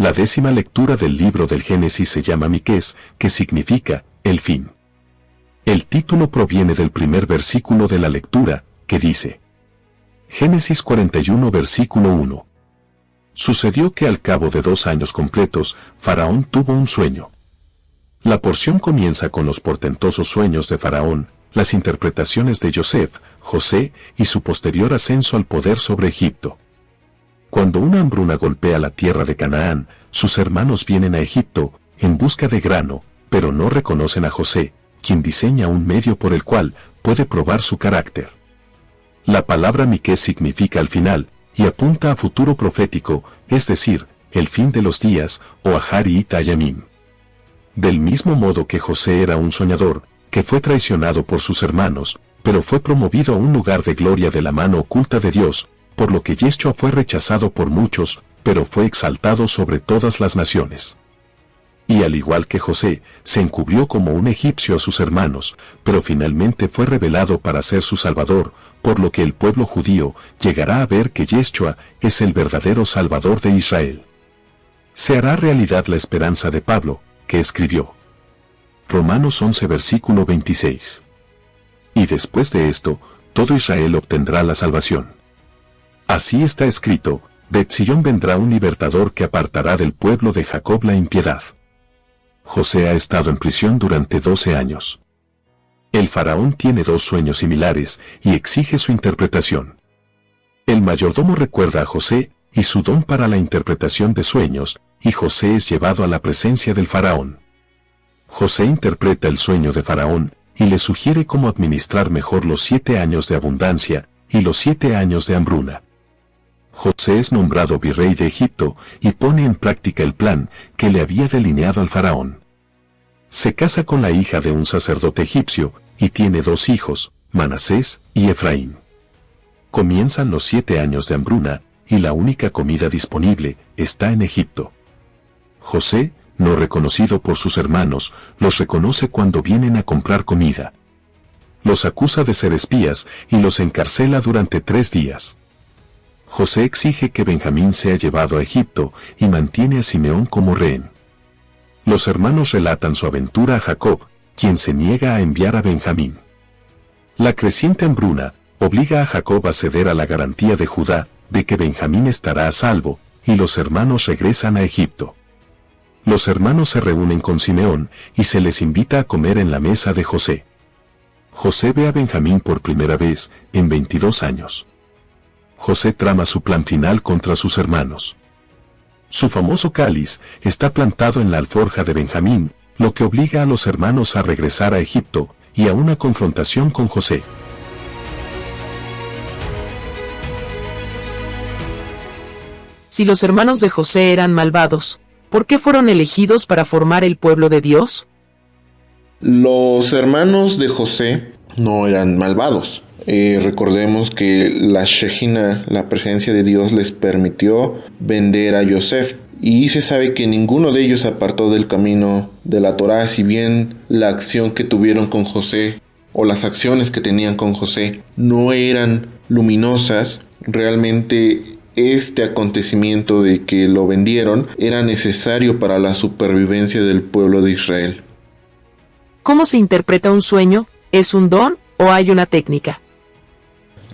La 10ª lectura del libro del Génesis se llama Miqués, que significa el fin. El título proviene del primer versículo de la lectura, que dice: Génesis 41 versículo 1. Sucedió que al cabo de 2 años completos, Faraón tuvo un sueño. La porción comienza con los portentosos sueños de Faraón, las interpretaciones de José y su posterior ascenso al poder sobre Egipto. Cuando una hambruna golpea la tierra de Canaán, sus hermanos vienen a Egipto, en busca de grano, pero no reconocen a José, quien diseña un medio por el cual puede probar su carácter. La palabra Miqués significa al final, y apunta a futuro profético, es decir, el fin de los días, o Ahari Tayamim. Del mismo modo que José era un soñador, que fue traicionado por sus hermanos, pero fue promovido a un lugar de gloria de la mano oculta de Dios, por lo que Yeshua fue rechazado por muchos, pero fue exaltado sobre todas las naciones. Y al igual que José, se encubrió como un egipcio a sus hermanos, pero finalmente fue revelado para ser su salvador, por lo que el pueblo judío llegará a ver que Yeshua es el verdadero Salvador de Israel. Se hará realidad la esperanza de Pablo, que escribió. Romanos 11 versículo 26. Y después de esto, todo Israel obtendrá la salvación. Así está escrito: de Sion vendrá un libertador que apartará del pueblo de Jacob la impiedad. José ha estado en prisión durante 12 años. El faraón tiene 2 sueños similares y exige su interpretación. El mayordomo recuerda a José y su don para la interpretación de sueños, y José es llevado a la presencia del faraón. José interpreta el sueño de Faraón y le sugiere cómo administrar mejor los 7 años de abundancia y los 7 años de hambruna. José es nombrado virrey de Egipto y pone en práctica el plan que le había delineado al faraón. Se casa con la hija de un sacerdote egipcio y tiene 2 hijos, Manasés y Efraín. Comienzan los 7 años de hambruna y la única comida disponible está en Egipto. José, no reconocido por sus hermanos, los reconoce cuando vienen a comprar comida. Los acusa de ser espías y los encarcela durante 3 días. José exige que Benjamín sea llevado a Egipto y mantiene a Simeón como rehén. Los hermanos relatan su aventura a Jacob, quien se niega a enviar a Benjamín. La creciente hambruna obliga a Jacob a ceder a la garantía de Judá de que Benjamín estará a salvo, y los hermanos regresan a Egipto. Los hermanos se reúnen con Simeón y se les invita a comer en la mesa de José. José ve a Benjamín por primera vez en 22 años. José trama su plan final contra sus hermanos. Su famoso cáliz está plantado en la alforja de Benjamín, lo que obliga a los hermanos a regresar a Egipto y a una confrontación con José. Si los hermanos de José eran malvados, ¿por qué fueron elegidos para formar el pueblo de Dios? Los hermanos de José no eran malvados. Recordemos que la Shejina, la presencia de Dios, les permitió vender a Yosef. Y se sabe que ninguno de ellos apartó del camino de la Torá, si bien la acción que tuvieron con José, o las acciones que tenían con José, no eran luminosas. Realmente este acontecimiento de que lo vendieron era necesario para la supervivencia del pueblo de Israel. ¿Cómo se interpreta un sueño? ¿Es un don o hay una técnica?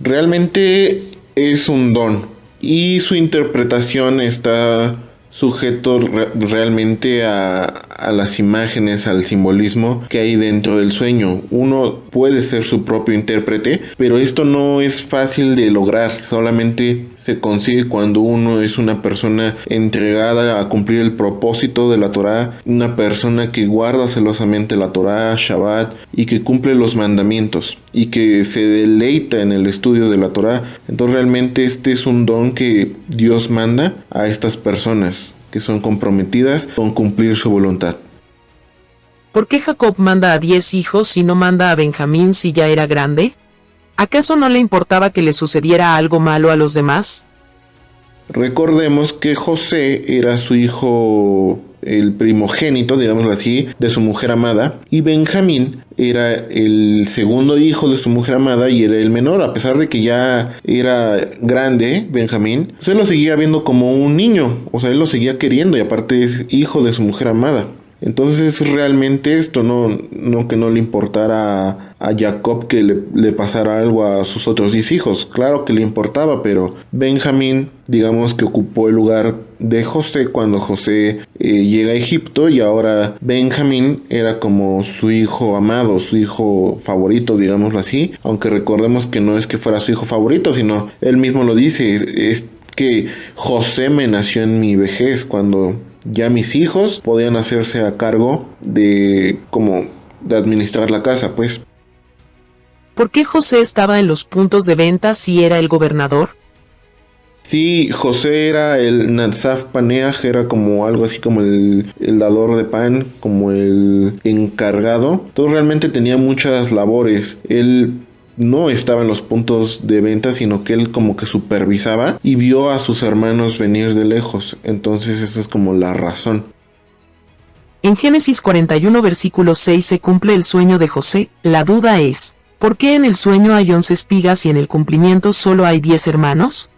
Realmente es un don y su interpretación está sujeto realmente a las imágenes, al simbolismo que hay dentro del sueño. Uno puede ser su propio intérprete, pero esto no es fácil de lograr, solamente se consigue cuando uno es una persona entregada a cumplir el propósito de la Torá, una persona que guarda celosamente la Torá, Shabbat, y que cumple los mandamientos, y que se deleita en el estudio de la Torá. Entonces realmente este es un don que Dios manda a estas personas que son comprometidas con cumplir su voluntad. ¿Por qué Jacob manda a 10 hijos y no manda a Benjamín si ya era grande? ¿Acaso no le importaba que le sucediera algo malo a los demás? Recordemos que José era su hijo el primogénito, digámoslo así, de su mujer amada, y Benjamín era el segundo hijo de su mujer amada y era el menor, a pesar de que ya era grande Benjamín, pues él lo seguía viendo como un niño, o sea, él lo seguía queriendo y aparte es hijo de su mujer amada. Entonces realmente esto no que no le importara a Jacob que le pasara algo a sus otros 10 hijos. Claro que le importaba, pero Benjamín, digamos que ocupó el lugar de José cuando José llega a Egipto, y ahora Benjamín era como su hijo amado, su hijo favorito, digámoslo así. Aunque recordemos que no es que fuera su hijo favorito, sino él mismo lo dice, es que José me nació en mi vejez, cuando ya mis hijos podían hacerse a cargo de administrar la casa, pues. ¿Por qué José estaba en los puntos de venta si era el gobernador? Sí, José era el Natsaf Paneaj, era como algo así como el dador de pan, como el encargado. Entonces realmente tenía muchas labores. Él no estaba en los puntos de venta, sino que él como que supervisaba y vio a sus hermanos venir de lejos. Entonces esa es como la razón. En Génesis 41 versículo 6 se cumple el sueño de José. La duda es, ¿por qué en el sueño hay 11 espigas y en el cumplimiento solo hay 10 hermanos?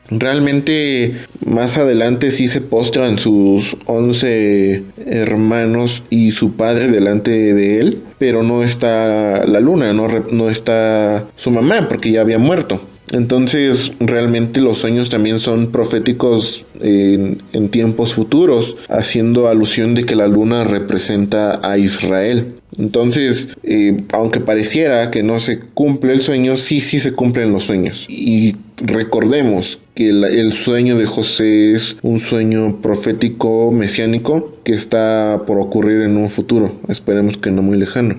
Realmente más adelante sí se postran sus 11 hermanos y su padre delante de él, pero no está la luna, no está su mamá porque ya había muerto. Entonces realmente los sueños también son proféticos en tiempos futuros, haciendo alusión de que la luna representa a Israel. Entonces, aunque pareciera que no se cumple el sueño, sí se cumplen los sueños. Y recordemos que el sueño de José es un sueño profético mesiánico que está por ocurrir en un futuro, esperemos que no muy lejano.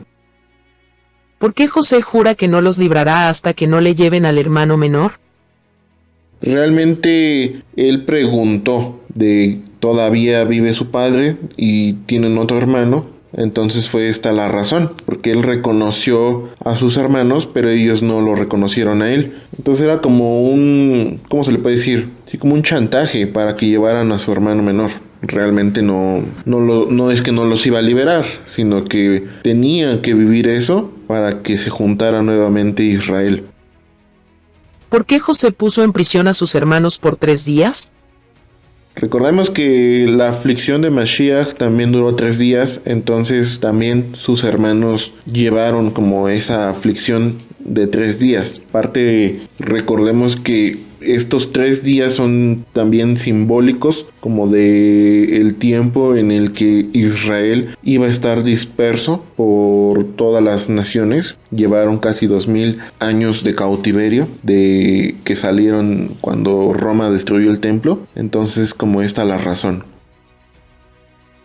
¿Por qué José jura que no los librará hasta que no le lleven al hermano menor? Realmente él preguntó de todavía vive su padre y tienen otro hermano. Entonces fue esta la razón, porque él reconoció a sus hermanos, pero ellos no lo reconocieron a él. Entonces era como ¿cómo se le puede decir? Sí, como un chantaje para que llevaran a su hermano menor. Realmente no es que no los iba a liberar, sino que tenían que vivir eso para que se juntara nuevamente Israel. ¿Por qué José puso en prisión a sus hermanos por 3 días? Recordemos que la aflicción de Mashiach también duró 3 días, entonces también sus hermanos llevaron como esa aflicción de 3 días. Aparte, recordemos que estos 3 días son también simbólicos como de el tiempo en el que Israel iba a estar disperso por todas las naciones. Llevaron casi 2000 años de cautiverio, de que salieron cuando Roma destruyó el templo. Entonces, como esta la razón.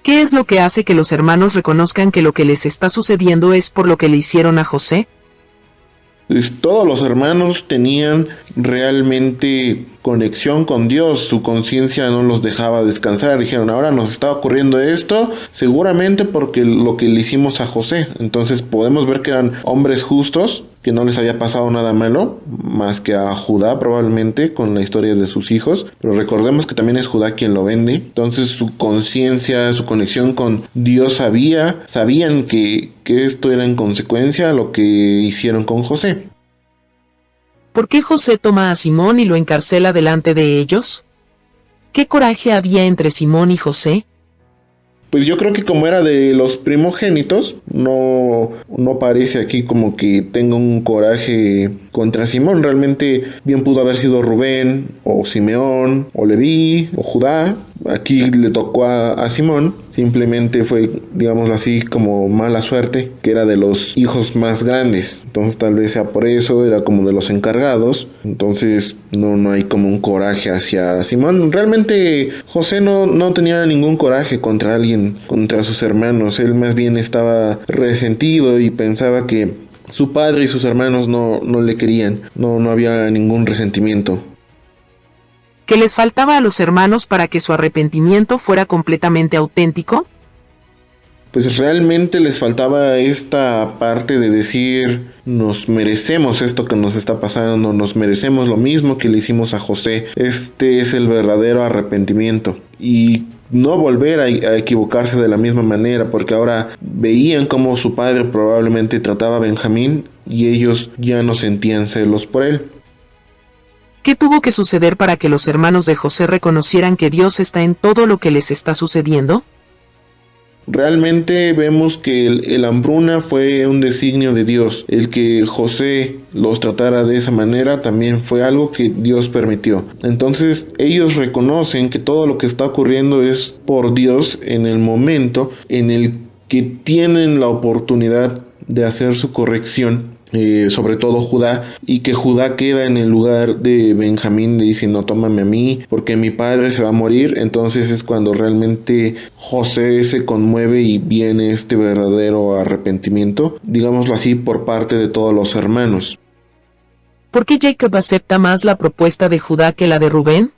¿Qué es lo que hace que los hermanos reconozcan que lo que les está sucediendo es por lo que le hicieron a José? Pues todos los hermanos tenían realmente conexión con Dios, su conciencia no los dejaba descansar. Dijeron, ahora nos está ocurriendo esto, seguramente porque lo que le hicimos a José. Entonces podemos ver que eran hombres justos, que no les había pasado nada malo, más que a Judá probablemente con la historia de sus hijos, pero recordemos que también es Judá quien lo vende. Entonces su conciencia, su conexión con Dios sabían que esto era en consecuencia a lo que hicieron con José. ¿Por qué José toma a Simón y lo encarcela delante de ellos? ¿Qué coraje había entre Simón y José? Pues yo creo que como era de los primogénitos, no parece aquí como que tenga un coraje contra Simón. Realmente bien pudo haber sido Rubén, o Simeón, o Leví, o Judá. Aquí le tocó a Simón. Simplemente fue, digámoslo así, como mala suerte, que era de los hijos más grandes. Entonces tal vez sea por eso, era como de los encargados. Entonces no hay como un coraje hacia Simón. Realmente José no tenía ningún coraje contra alguien, contra sus hermanos. Él más bien estaba resentido y pensaba que su padre y sus hermanos no le querían. No había ningún resentimiento. ¿Qué les faltaba a los hermanos para que su arrepentimiento fuera completamente auténtico? Pues realmente les faltaba esta parte de decir, nos merecemos esto que nos está pasando, nos merecemos lo mismo que le hicimos a José. Este es el verdadero arrepentimiento. Y no volver a equivocarse de la misma manera, porque ahora veían cómo su padre probablemente trataba a Benjamín y ellos ya no sentían celos por él. ¿Qué tuvo que suceder para que los hermanos de José reconocieran que Dios está en todo lo que les está sucediendo? Realmente vemos que el hambruna fue un designio de Dios. El que José los tratara de esa manera también fue algo que Dios permitió. Entonces ellos reconocen que todo lo que está ocurriendo es por Dios en el momento en el que tienen la oportunidad de hacer su corrección. Sobre todo Judá, y que Judá queda en el lugar de Benjamín, le dice: no, tómame a mí porque mi padre se va a morir. Entonces es cuando realmente José se conmueve y viene este verdadero arrepentimiento, digámoslo así, por parte de todos los hermanos. ¿Por qué Jacob acepta más la propuesta de Judá que la de Rubén?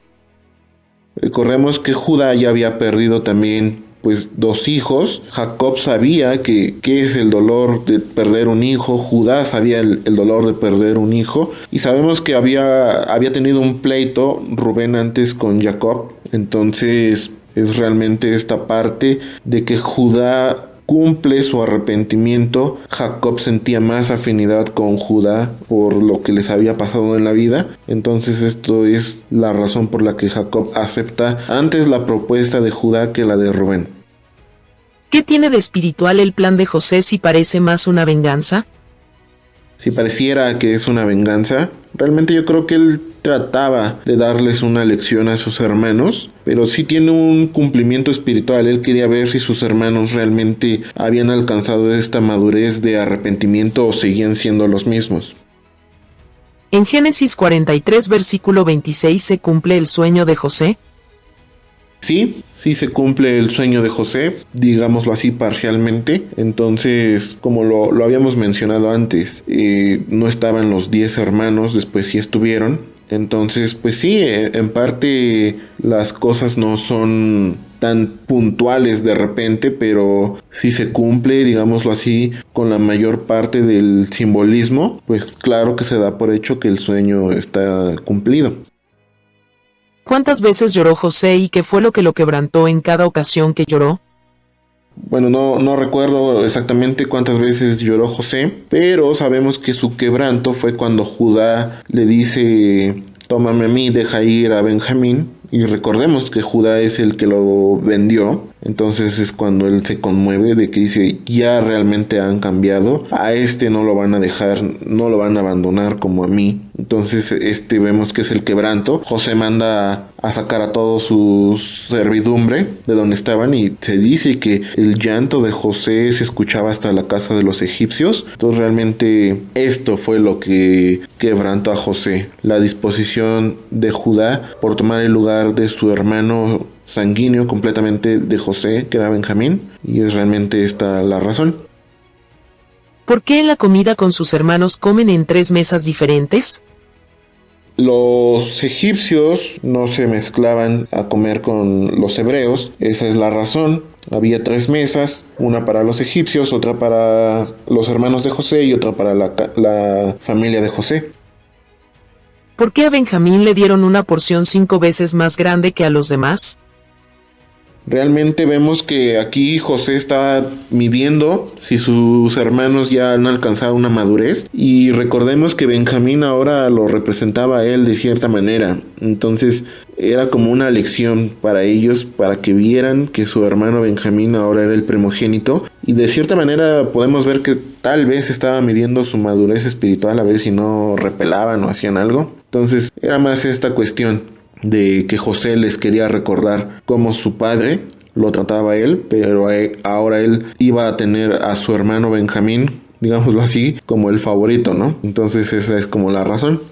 Recordemos que Judá ya había perdido también pues 2 hijos. Jacob sabía qué es el dolor de perder un hijo. Judá sabía el dolor de perder un hijo. Y sabemos que había tenido un pleito Rubén antes con Jacob. Entonces es realmente esta parte de que Judá cumple su arrepentimiento. Jacob sentía más afinidad con Judá por lo que les había pasado en la vida. Entonces esto es la razón por la que Jacob acepta antes la propuesta de Judá que la de Rubén. ¿Qué tiene de espiritual el plan de José si parece más una venganza? Si pareciera que es una venganza, realmente yo creo que él trataba de darles una lección a sus hermanos, pero sí tiene un cumplimiento espiritual. Él quería ver si sus hermanos realmente habían alcanzado esta madurez de arrepentimiento o seguían siendo los mismos. En Génesis 43 versículo 26 se cumple el sueño de José. Sí se cumple el sueño de José, digámoslo así parcialmente. Entonces, como lo habíamos mencionado antes, no estaban los 10 hermanos, después sí estuvieron. Entonces, pues sí, en parte las cosas no son tan puntuales de repente, pero si se cumple, digámoslo así, con la mayor parte del simbolismo, pues claro que se da por hecho que el sueño está cumplido. ¿Cuántas veces lloró José y qué fue lo quebrantó en cada ocasión que lloró? Bueno, no recuerdo exactamente cuántas veces lloró José, pero sabemos que su quebranto fue cuando Judá le dice: tómame a mí, deja ir a Benjamín. Y recordemos que Judá es el que lo vendió. Entonces es cuando él se conmueve de que dice: ya realmente han cambiado, a este no lo van a dejar, no lo van a abandonar como a mí. Entonces vemos que es el quebranto. José manda a sacar a toda su servidumbre de donde estaban, y se dice que el llanto de José se escuchaba hasta la casa de los egipcios. Entonces realmente esto fue lo que quebrantó a José, la disposición de Judá por tomar el lugar de su hermano sanguíneo completamente de José, que era Benjamín, y es realmente esta la razón. ¿Por qué en la comida con sus hermanos comen en 3 mesas diferentes? Los egipcios no se mezclaban a comer con los hebreos, esa es la razón. Había 3 mesas, una para los egipcios, otra para los hermanos de José y otra para la familia de José. ¿Por qué a Benjamín le dieron una porción 5 veces más grande que a los demás? Realmente vemos que aquí José está midiendo si sus hermanos ya han alcanzado una madurez, y recordemos que Benjamín ahora lo representaba a él de cierta manera. Entonces era como una lección para ellos, para que vieran que su hermano Benjamín ahora era el primogénito, y de cierta manera podemos ver que tal vez estaba midiendo su madurez espiritual, a ver si no repelaban o hacían algo. Entonces era más esta cuestión de que José les quería recordar cómo su padre lo trataba a él, pero ahora él iba a tener a su hermano Benjamín, digámoslo así, como el favorito, ¿no? Entonces esa es como la razón.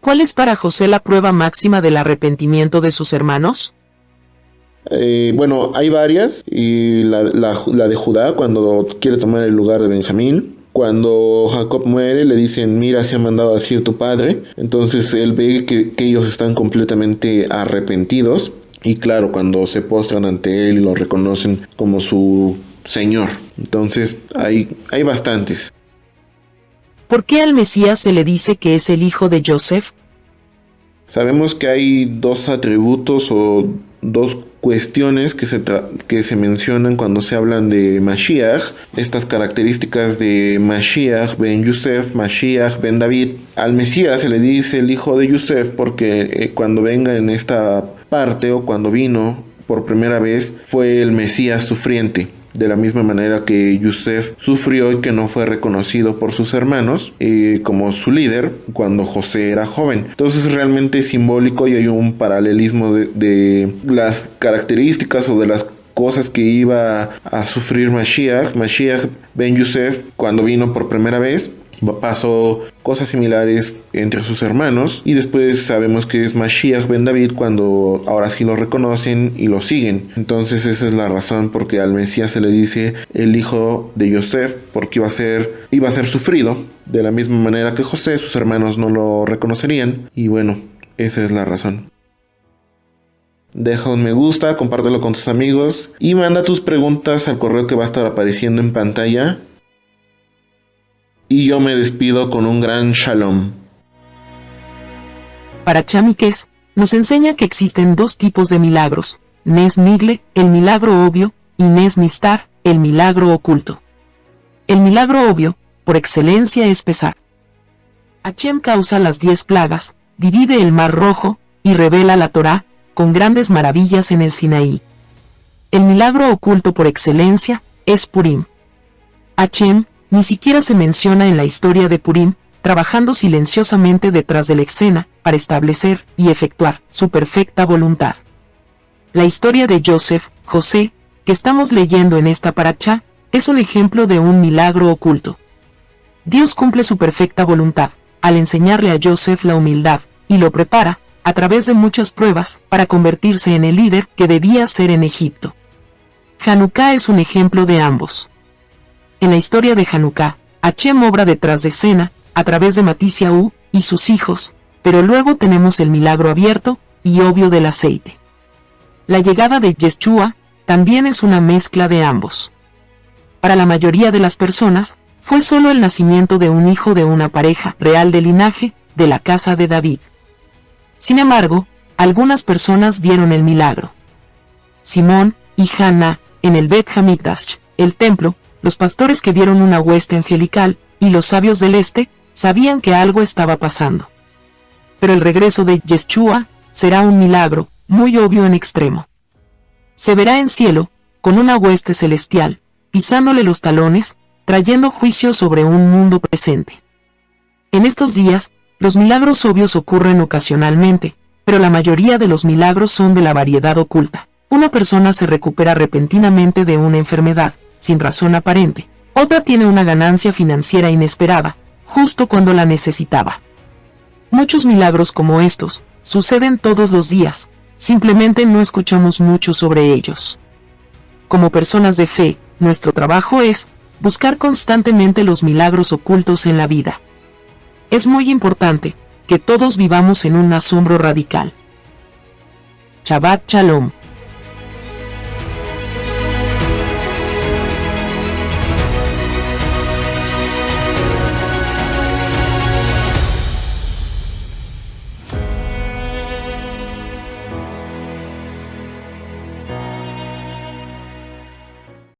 ¿Cuál es para José la prueba máxima del arrepentimiento de sus hermanos? Bueno, hay varias, y la de Judá, cuando quiere tomar el lugar de Benjamín. Cuando Jacob muere, le dicen: mira, se ha mandado a decir tu padre. Entonces él ve que ellos están completamente arrepentidos, y claro, cuando se postran ante él y lo reconocen como su señor. Entonces hay bastantes. ¿Por qué al Mesías se le dice que es el hijo de Joseph? Sabemos que hay 2 atributos o 2 cuestiones que se mencionan cuando se hablan de Mashiach, estas características de Mashiach ben Yosef, Mashiach ben David. Al Mesías se le dice el hijo de Yosef porque cuando venga en esta parte o cuando vino por primera vez fue el Mesías sufriente. De la misma manera que Yosef sufrió y que no fue reconocido por sus hermanos como su líder cuando José era joven. Entonces realmente es simbólico y hay un paralelismo de las características o de las cosas que iba a sufrir Mashiach ben Yosef cuando vino por primera vez. Pasó cosas similares entre sus hermanos y después sabemos que es Mashiach ben David cuando ahora sí lo reconocen y lo siguen. Entonces esa es la razón porque al Mesías se le dice el hijo de Yosef, porque iba a ser sufrido de la misma manera que José. Sus hermanos no lo reconocerían y bueno, esa es la razón. Deja un me gusta, compártelo con tus amigos y manda tus preguntas al correo que va a estar apareciendo en pantalla. Y yo me despido con un gran shalom. Parashá Mikés nos enseña que existen dos tipos de milagros: Nes Nigle, el milagro obvio, y Nes Nistar, el milagro oculto. El milagro obvio, por excelencia, es Pesach. Hashem causa las 10 plagas, divide el mar rojo, y revela la Torá, con grandes maravillas en el Sinaí. El milagro oculto por excelencia es Purim. Hashem ni siquiera se menciona en la historia de Purim, trabajando silenciosamente detrás de la escena, para establecer y efectuar su perfecta voluntad. La historia de José, que estamos leyendo en esta parashá, es un ejemplo de un milagro oculto. Dios cumple su perfecta voluntad, al enseñarle a Joseph la humildad, y lo prepara, a través de muchas pruebas, para convertirse en el líder que debía ser en Egipto. Hanukkah es un ejemplo de ambos. En la historia de Hanukkah, Hashem obra detrás de escena, a través de Matisiahu y sus hijos, pero luego tenemos el milagro abierto y obvio del aceite. La llegada de Yeshua también es una mezcla de ambos. Para la mayoría de las personas, fue solo el nacimiento de un hijo de una pareja real de linaje, de la casa de David. Sin embargo, algunas personas vieron el milagro. Simón y Haná, en el Bet Hamikdash, el templo, los pastores que vieron una hueste angelical, y los sabios del este, sabían que algo estaba pasando. Pero el regreso de Yeshua será un milagro, muy obvio en extremo. Se verá en cielo, con una hueste celestial, pisándole los talones, trayendo juicio sobre un mundo presente. En estos días, los milagros obvios ocurren ocasionalmente, pero la mayoría de los milagros son de la variedad oculta. Una persona se recupera repentinamente de una enfermedad, sin razón aparente. Otra tiene una ganancia financiera inesperada, justo cuando la necesitaba. Muchos milagros como estos suceden todos los días, simplemente no escuchamos mucho sobre ellos. Como personas de fe, nuestro trabajo es buscar constantemente los milagros ocultos en la vida. Es muy importante que todos vivamos en un asombro radical. Shabbat Shalom.